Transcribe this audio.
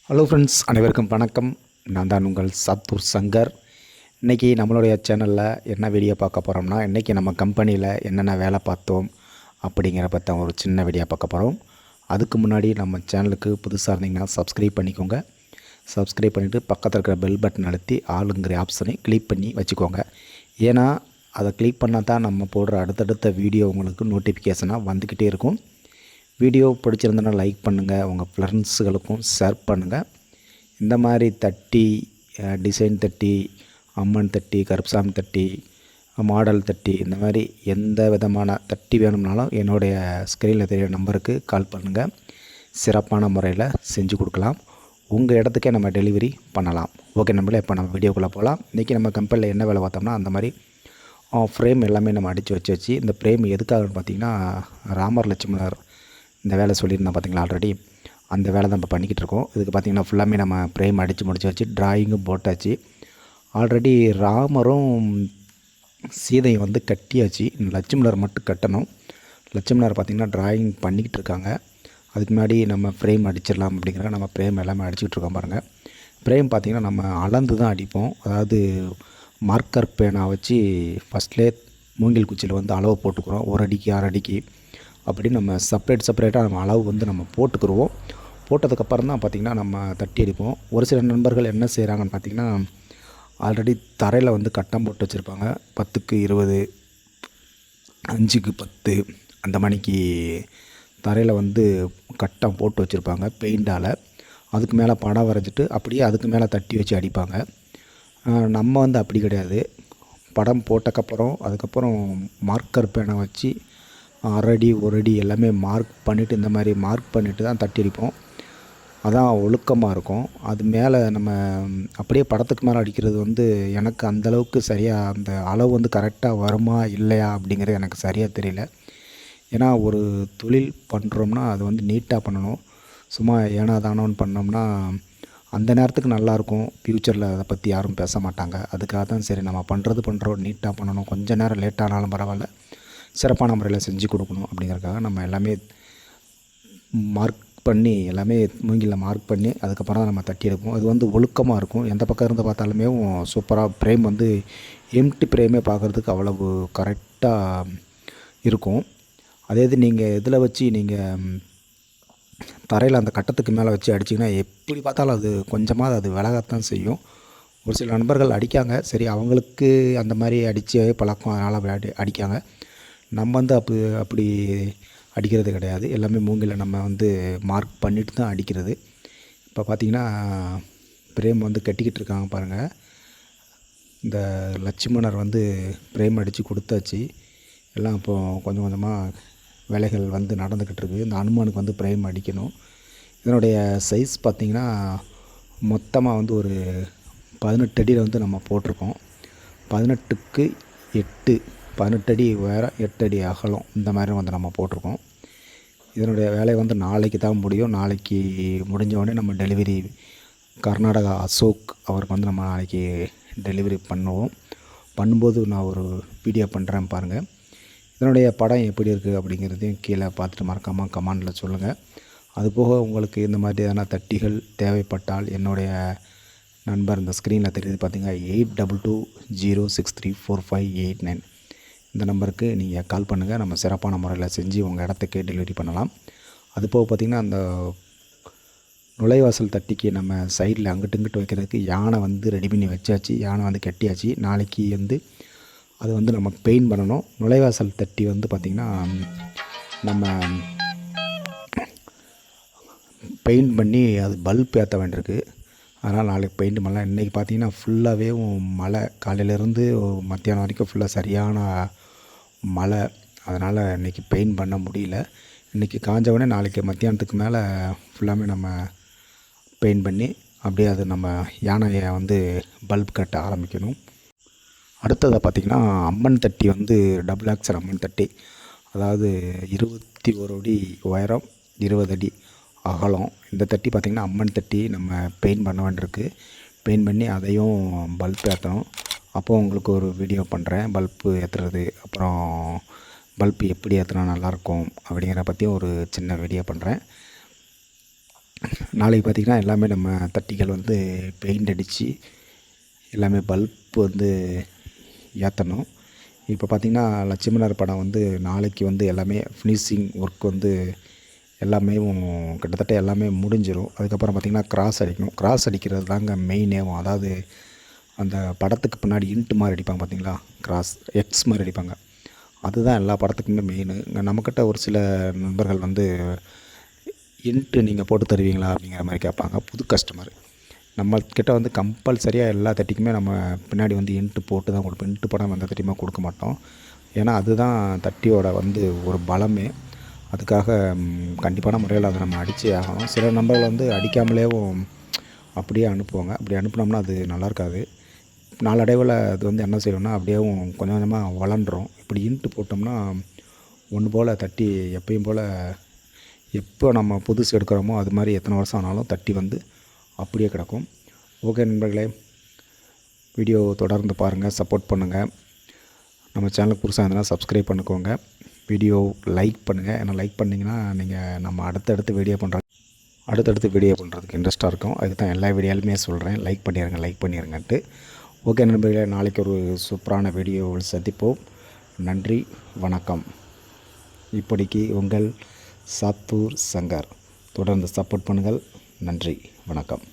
Hello friends, அனைவருக்கும் வணக்கம். நான் தான் உங்கள் சாத்தூர் சங்கர். இன்றைக்கி நம்மளுடைய சேனலில் என்ன வீடியோ பார்க்க போகிறோம்னா, இன்றைக்கி நம்ம கம்பெனியில் என்னென்ன வேலை பார்த்தோம் அப்படிங்கிற பற்றி ஒரு சின்ன வீடியோ பார்க்க போகிறோம். அதுக்கு முன்னாடி நம்ம சேனலுக்கு புதுசாக இருந்தீங்கன்னா சப்ஸ்கிரைப் பண்ணிக்கோங்க. சப்ஸ்கிரைப் பண்ணிவிட்டு பக்கத்தில் இருக்கிற பெல் பட்டன் அழுத்தி ஆளுங்கிற ஆப்ஷனை கிளிக் பண்ணி வச்சுக்கோங்க. ஏன்னா அதை கிளிக் பண்ணால் தான் நம்ம போடுற அடுத்தடுத்த வீடியோ உங்களுக்கு நோட்டிஃபிகேஷனாக வந்துக்கிட்டே இருக்கும். வீடியோ பிடிச்சிருந்தனா லைக் பண்ணுங்கள், உங்கள் ஃப்ரெண்ட்ஸுகளுக்கும் ஷேர் பண்ணுங்கள். இந்த மாதிரி தட்டி, டிசைன் தட்டி, அம்மன் தட்டி, கருப்புசாமி தட்டி, மாடல் தட்டி, இந்த மாதிரி எந்த விதமான தட்டி வேணும்னாலும் என்னுடைய ஸ்க்ரீனில் தெரிகிற நம்பருக்கு கால் பண்ணுங்கள். சிறப்பான முறையில் செஞ்சு கொடுக்கலாம். உங்கள் இடத்துக்கே நம்ம டெலிவரி பண்ணலாம். ஓகே நம்பளே, இப்போ நம்ம வீடியோக்குள்ளே போகலாம். இன்றைக்கி நம்ம கம்பெனியில் என்ன வேலை பார்த்தோம்னா, அந்த மாதிரி ஃப்ரேம் எல்லாமே நம்ம அடித்து வச்சு இந்த ஃப்ரேம் எதுக்காகன்னு பார்த்திங்கன்னா, ராமர் லட்சுமணர் இந்த வேலை சொல்லியிருந்தேன் பார்த்திங்களா ஆல்ரெடி. அந்த வேலை தான் இப்போ பண்ணிக்கிட்டு இருக்கோம். இதுக்கு பார்த்திங்கன்னா ஃபுல்லாமே நம்ம ஃப்ரேம் அடித்து முடிச்சு வச்சு ட்ராயிங்கும் போட்டாச்சு. ஆல்ரெடி ராமரும் சீதையும் வந்து கட்டியாச்சு. லட்சுமணர் மட்டும் கட்டணும். லட்சுமணர் பார்த்திங்கன்னா ட்ராயிங் பண்ணிக்கிட்டு இருக்காங்க. அதுக்கு முன்னாடி நம்ம ஃப்ரேம் அடிச்சிடலாம் அப்படிங்கிற நம்ம ஃப்ரேம் எல்லாமே அடிச்சுக்கிட்டு இருக்கோம் பாருங்கள். ஃப்ரேம் பார்த்திங்கன்னா நம்ம அளந்து தான் அடிப்போம். அதாவது மார்க்கர் பேனா வச்சு ஃபஸ்ட்லேயே மூங்கில் குச்சியில் வந்து அளவு போட்டுக்கிறோம். 1 அடிக்கு 6 அடிக்கு அப்படி நம்ம செப்பரேட்டாக நம்ம அளவு வந்து நம்ம போட்டுக்கிடுவோம். போட்டதுக்கப்புறம் தான் பார்த்திங்கன்னா நம்ம தட்டி அடிப்போம். ஒரு சில நண்பர்கள் என்ன செய்கிறாங்கன்னு பார்த்திங்கன்னா, ஆல்ரெடி தரையில் வந்து கட்டம் போட்டு வச்சுருப்பாங்க. 10க்கு 20, 5க்கு 10 அந்த மணிக்கு தரையில் வந்து கட்டம் போட்டு வச்சுருப்பாங்க பெயிண்டால். அதுக்கு மேலே படம் வரைஞ்சிட்டு அப்படியே அதுக்கு மேலே தட்டி வச்சு அடிப்பாங்க. நம்ம வந்து அப்படி கிடையாது. படம் போட்டக்கப்புறம் அதுக்கப்புறம் மார்க்கர் பேனை வச்சு 1/2 அடி 1 அடி எல்லாமே மார்க் பண்ணிவிட்டு, இந்த மாதிரி மார்க் பண்ணிவிட்டு தான் தட்டி அடிப்போம். அதான் ஒழுக்கமாக இருக்கும். அது மேலே நம்ம அப்படியே படத்துக்கு மேலே அடிக்கிறது வந்து எனக்கு அந்தளவுக்கு சரியாக அந்த அளவு வந்து கரெக்டாக வருமா இல்லையா அப்படிங்கிறது எனக்கு சரியாக தெரியல. ஏன்னா ஒரு தொழில் பண்ணுறோம்னா அது வந்து நீட்டாக பண்ணணும். சும்மா ஏனோ தானோன்னு பண்ணோம்னா அந்த நேரத்துக்கு நல்லாயிருக்கும். ஃப்யூச்சரில் அதை பற்றி யாரும் பேச மாட்டாங்க. அதுக்காக தான் சரி நம்ம பண்ணுறோம் நீட்டாக பண்ணணும். கொஞ்சம் நேரம் லேட் ஆனாலும் பரவாயில்ல, சிறப்பான முறையில் செஞ்சு கொடுக்கணும் அப்படிங்கிறதுக்காக நம்ம எல்லாமே மார்க் பண்ணி, எல்லாமே மூங்கிலில் மார்க் பண்ணி அதுக்கப்புறம் தான் நம்ம தட்டி எடுப்போம். அது வந்து ஒழுக்கமாக இருக்கும். எந்த பக்கம் இருந்து பார்த்தாலுமே சூப்பராக ஃப்ரேம் வந்து எம்டி ஃப்ரேமே பார்க்குறதுக்கு அவ்வளவு கரெக்டாக இருக்கும். அதே இது நீங்கள் இதில் வச்சு நீங்கள் தரையில் அந்த கட்டத்துக்கு மேலே வச்சு அடிச்சிங்கன்னா எப்படி பார்த்தாலும் அது கொஞ்சமாக அது விலகத்தான் செய்யும். ஒரு சில நண்பர்கள் அடிக்காங்க. சரி, அவங்களுக்கு அந்த மாதிரி அடித்து பழக்கம், அதனால் அடிக்காங்க. நம்ம வந்து அப்படி அடிக்கிறது கிடையாது. எல்லாமே மூங்கில் நம்ம வந்து மார்க் பண்ணிவிட்டு தான் அடிக்கிறது. இப்போ பார்த்திங்கன்னா ஃப்ரேம் வந்து கட்டிக்கிட்டு இருக்காங்க பாருங்கள். இந்த லட்சுமணர் வந்து ஃப்ரேம் அடித்து கொடுத்தாச்சு. எல்லாம் இப்போது கொஞ்சம் கொஞ்சமாக வேலைகள் வந்து நடந்துக்கிட்டு இருக்குது. இந்த அனுமானுக்கு வந்து ஃப்ரேம் அடிக்கணும். இதனுடைய சைஸ் பார்த்திங்கன்னா மொத்தமாக வந்து ஒரு 18 அடியில் வந்து நம்ம போட்டிருக்கோம். 18க்கு 8, 18 அடி உயரம், 8 அடி அகலம், இந்த மாதிரி வந்து நம்ம போட்டிருக்கோம். இதனுடைய வேலை வந்து நாளைக்கு தான் முடியும். நாளைக்கு முடிஞ்ச உடனே நம்ம டெலிவரி கர்நாடகா அசோக் அவருக்கு வந்து நம்ம நாளைக்கு டெலிவரி பண்ணுவோம். பண்ணும்போது நான் ஒரு வீடியோ பண்ணுறேன் பாருங்கள். இதனுடைய படம் எப்படி இருக்குது அப்படிங்கிறதையும் கீழே பார்த்துட்டு மறக்காமல் கமெண்டில் சொல்லுங்கள். அதுபோக உங்களுக்கு இந்த மாதிரியான தட்டிகள் தேவைப்பட்டால் என்னுடைய நண்பர் இந்த ஸ்க்ரீனில் தெரியுது பார்த்திங்க, 8220634589 இந்த நம்பருக்கு நீங்கள் கால் பண்ணுங்கள். நம்ம சிறப்பான முறையில் செஞ்சு உங்கள் இடத்துக்கே டெலிவரி பண்ணலாம். அதுபோக பார்த்திங்கன்னா அந்த நுழைவாசல் தட்டிக்கு நம்ம சைடில் அங்கிட்டு இங்கிட்டு வைக்கிறதுக்கு யானை வந்து ரெடி பண்ணி வச்சாச்சு. யானை வந்து கட்டியாச்சு. நாளைக்கு வந்து அது வந்து நம்ம பெயிண்ட் பண்ணணும். நுழைவாசல் தட்டி வந்து பார்த்திங்கன்னா நம்ம பெயிண்ட் பண்ணி அது பல்ப் ஏற்ற வேண்டியிருக்கு. அதனால் நாளைக்கு பெயிண்ட் பண்ணலாம். இன்றைக்கி பார்த்திங்கன்னா ஃபுல்லாகவே மழை, காலையிலேருந்து மத்தியானம் வரைக்கும் ஃபுல்லாக சரியான மழை. அதனால் இன்றைக்கி பெயிண்ட் பண்ண முடியல. இன்றைக்கி காஞ்சவுடனே நாளைக்கு மத்தியானத்துக்கு மேலே ஃபுல்லாமே நம்ம பெயிண்ட் பண்ணி அப்படியே அது நம்ம யானையை வந்து பல்ப் கட்ட ஆரம்பிக்கணும். அடுத்ததை பார்த்திங்கன்னா அம்மன் தட்டி வந்து டபுள் ஆக்சல் அம்மன் தட்டி, அதாவது 21 அடி உயரம், 20 அடி அகலம். இந்த தட்டி பார்த்திங்கன்னா அம்மன் தட்டி நம்ம பெயிண்ட் பண்ண வேண்டியிருக்கு. பெயிண்ட் பண்ணி அதையும் பல்ப் ஏற்றணும். அப்போது உங்களுக்கு ஒரு வீடியோ பண்ணுறேன், பல்ப்பு ஏற்றுறது, அப்புறம் பல்ப்பு எப்படி ஏற்றினா நல்லாயிருக்கும் அப்படிங்கிற பற்றி ஒரு சின்ன வீடியோ பண்ணுறேன். நாளைக்கு பார்த்திங்கன்னா எல்லாமே நம்ம தட்டிகள் வந்து பெயிண்ட் அடித்து எல்லாமே பல்ப் வந்து ஏற்றணும். இப்போ பார்த்திங்கன்னா லட்சுமணர் படம் வந்து நாளைக்கு வந்து எல்லாமே ஃபினிஷிங் ஒர்க் வந்து எல்லாமே கிட்டத்தட்ட எல்லாமே முடிஞ்சிடும். அதுக்கப்புறம் பார்த்திங்கன்னா கிராஸ் அடிக்கணும். கிராஸ் அடிக்கிறது தாங்க மெயினேவும். அதாவது அந்த படத்துக்கு பின்னாடி இன்ட்டு மாதிரி அடிப்பாங்க பார்த்திங்களா, கிராஸ் எக்ஸ் மாதிரி அடிப்பாங்க. அதுதான் எல்லா படத்துக்குமே மெயினு. நம்மக்கிட்ட ஒரு சில நண்பர்கள் வந்து இன்ட்டு நீங்கள் போட்டு தருவீங்களா அப்படிங்கிற மாதிரி கேட்பாங்க, புது கஸ்டமர். நம்மக்கிட்ட வந்து கம்பல்சரியாக எல்லா தட்டிக்குமே நம்ம பின்னாடி வந்து இன்ட்டு போட்டு தான் கொடுப்போம். இன்ட்டு படம் எந்த தட்டியுமே கொடுக்க மாட்டோம். ஏன்னா அதுதான் தட்டியோட வந்து ஒரு பலமே. அதுக்காக கண்டிப்பான முறையில் அதை நம்ம அடித்தே ஆகணும். சில நண்பர்கள் வந்து அடிக்காமலேவும் அப்படியே அனுப்புவாங்க. அப்படி அனுப்புனோம்னா அது நல்லா இருக்காது. நாளடைவில் அது வந்து என்ன செய்யணும்னா அப்படியேவும் கொஞ்சம் கொஞ்சமாக வளண்டுரும். இப்படி இன்ட்டு போட்டோம்னா ஒன்று போல் தட்டி எப்பயும் போல் எப்போ நம்ம புதுசு எடுக்கிறோமோ அது மாதிரி எத்தனை வருஷம் ஆனாலும் தட்டி வந்து அப்படியே கிடக்கும். ஓகே நண்பர்களே, வீடியோ தொடர்ந்து பாருங்கள், சப்போர்ட் பண்ணுங்கள். நம்ம சேனலுக்கு புதுசாக இருந்ததுன்னா சப்ஸ்கிரைப் பண்ணிக்கோங்க. வீடியோ லைக் பண்ணுங்கள். ஏன்னா லைக் பண்ணிங்கன்னா நீங்கள் நம்ம அடுத்தடுத்து வீடியோ பண்ணுறதுக்கு இன்ட்ரெஸ்ட்டாக இருக்கும். அதுக்கு தான் எல்லா வீடியோலுமே சொல்கிறேன், லைக் பண்ணிடுங்கன்ட்டு. ஓகே நண்பர்களே, நாளைக்கு ஒரு சூப்பரான வீடியோவில் சந்திப்போம். நன்றி, வணக்கம். இப்படிக்கு உங்கள் சாத்தூர் சங்கர். தொடர்ந்து சப்போர்ட் பண்ணுங்கள். நன்றி, வணக்கம்.